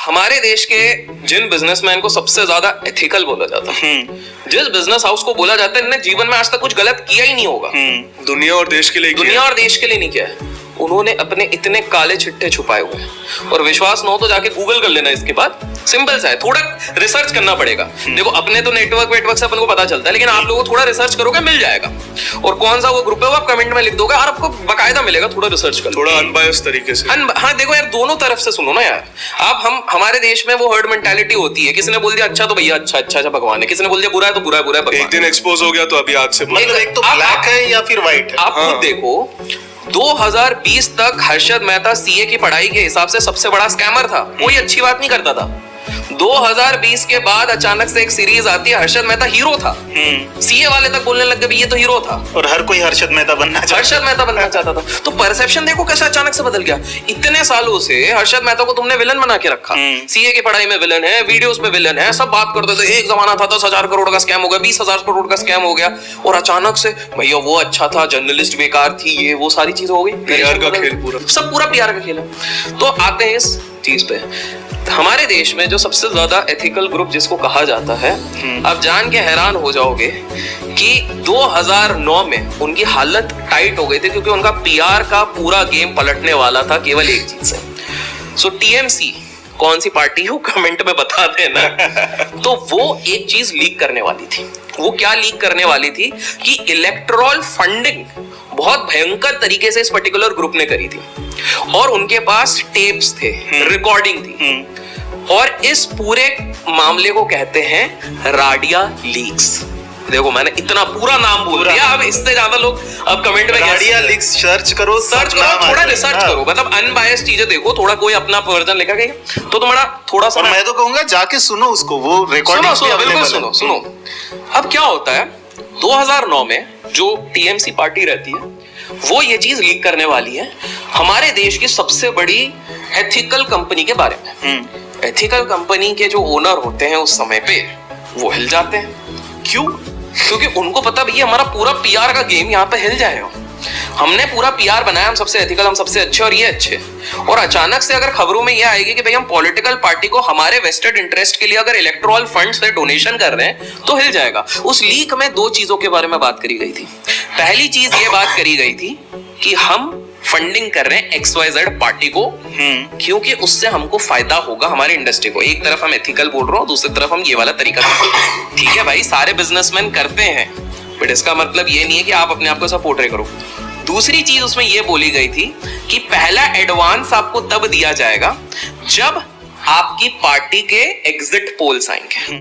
हमारे देश के जिन बिजनेसमैन को सबसे ज्यादा एथिकल बोला जाता है, जिस बिजनेस हाउस को बोला जाता है इन्होंने जीवन में आज तक कुछ गलत किया ही नहीं होगा, दुनिया और देश के लिए नहीं किया है, उन्होंने अपने इतने काले छिट्टे छुपाए हुए हैं। और विश्वास न हो तो जाके गूगल कर लेना, इसके बाद सिंपल सा है, थोड़ा रिसर्च करना पड़ेगा। देखो अपने तो नेटवर्क से अपन को पता चलता है, लेकिन आप लोगों को थोड़ा रिसर्च करोगे मिल जाएगा। और कौन सा वो ग्रुप है वो आप कमेंट में लिख दोगे और आपको बकायदा मिलेगा। थोड़ा रिसर्च कर, थोड़ा अनबायस्ड तरीके से। हाँ देखो यार, दोनों तरफ से सुनो ना यार। आप हमारे देश में वो हर्ड मेंटालिटी होती है, किसी ने बोल दिया अच्छा तो भैया अच्छा भगवान है, किसी ने बोल दिया बुरा है तो बुरा है। एक दिन एक्सपोज हो गया तो अभी आज से मतलब एक तो ब्लैक है या फिर व्हाइट है। आप खुद देखो 2020 तक हर्षद मेहता सीए की पढ़ाई के हिसाब से सबसे बड़ा स्कैमर था, कोई अच्छी बात नहीं करता था। 2020 के बाद अचानक से एक सीरीज आती है, हर्षद मेहता हीरो था, सीए वाले तक बोलने लग गए ये तो हीरो था, और हर कोई हर्षद मेहता बनना चाहता था। तो परसेप्शन देखो कैसे अचानक से बदल गया। इतने सालों से हर्षद मेहता को तुमने विलन बना के रखा, सीए की पढ़ाई में विलन है, वीडियोस में विलन है, सब बात करते थे। एक जमाना था 10,000 करोड़ का स्कैम हो गया, 20,000 करोड़ का स्कैम हो गया, और अचानक से भैया वो अच्छा था, जर्नलिस्ट बेकार थी, ये वो सारी चीज हो गई। पीआर का खेल पूरा पीआर का खेल है। तो आते हैं इस चीज पे, हमारे देश में जो सबसे ज्यादा एथिकल ग्रुप जिसको कहा जाता है, आप जान के हैरान हो जाओगे कि 2009 में उनकी हालत टाइट हो गई थी, क्योंकि उनका पीआर का पूरा गेम पलटने वाला था केवल एक चीज से। सो टीएमसी कौन सी पार्टी हो कमेंट में बता देना। तो वो एक चीज लीक करने वाली थी। वो क्या लीक करने वाली थी कि इलेक्टोरल फंडिंग बहुत भयंकर तरीके से इस पर्टिकुलर ग्रुप ने करी थी, और उनके पास टेप्स थे, रिकॉर्डिंग थी, और इस पूरे मामले को कहते हैं राडिया लीक्स। देखो मैंने इतना पूरा नाम बोल दिया, अब इससे ज्यादा लोग अब कमेंट में राडिया लीक्स सर्च करो, थोड़ा रिसर्च करो, मतलब अनबायस्ड चीजें देखो, थोड़ा कोई अपना वर्जन लिखा गया तो तुम्हारा थोड़ा सा। मैं तो कहूंगा जाके सुनो उसको, वो रिकॉर्डिंग बिल्कुल सुनो। अब क्या होता है, 2009 में जो टीएमसी पार्टी रहती है वो ये चीज लीक करने वाली है हमारे देश की सबसे बड़ी एथिकल कंपनी के बारे में। एथिकल कंपनी के जो ओनर होते हैं उस समय पे वो हिल जाते हैं। क्यों? क्योंकि उनको पता भैया हमारा पूरा पीआर का गेम यहाँ पे हिल जाएगा, हमने पूरा पीआर बनाया, हम सबसे एथिकल, हम सबसे अच्छे और ये अच्छे। और अचानक से अगर खबरों में ये आएगी कि भाई हम पॉलिटिकल पार्टी को हमारे वेस्टेड इंटरेस्ट के लिए अगर इलेक्टोरल फंड से डोनेशन कर रहे हैं तो हिल जाएगा। उस लीक में दो चीजों के बारे में बात करी गई थी। पहली चीज ये बात करी गई थी कि हम फंडिंग कर रहे हैं XYZ पार्टी को, क्योंकि उससे हमको फायदा होगा हमारी इंडस्ट्री को। एक तरफ हम एथिकल बोल रहे हो, दूसरी तरफ हम ये वाला तरीका। ठीक है भाई, सारे बिजनेसमैन करते हैं, बट इसका मतलब ये नहीं है कि आप अपने आप को सब पोर्ट्रे करो। दूसरी चीज उसमें यह बोली गई थी कि पहला एडवांस आपको तब दिया जाएगा जब आपकी पार्टी के एग्जिट पोल्स आएंगे।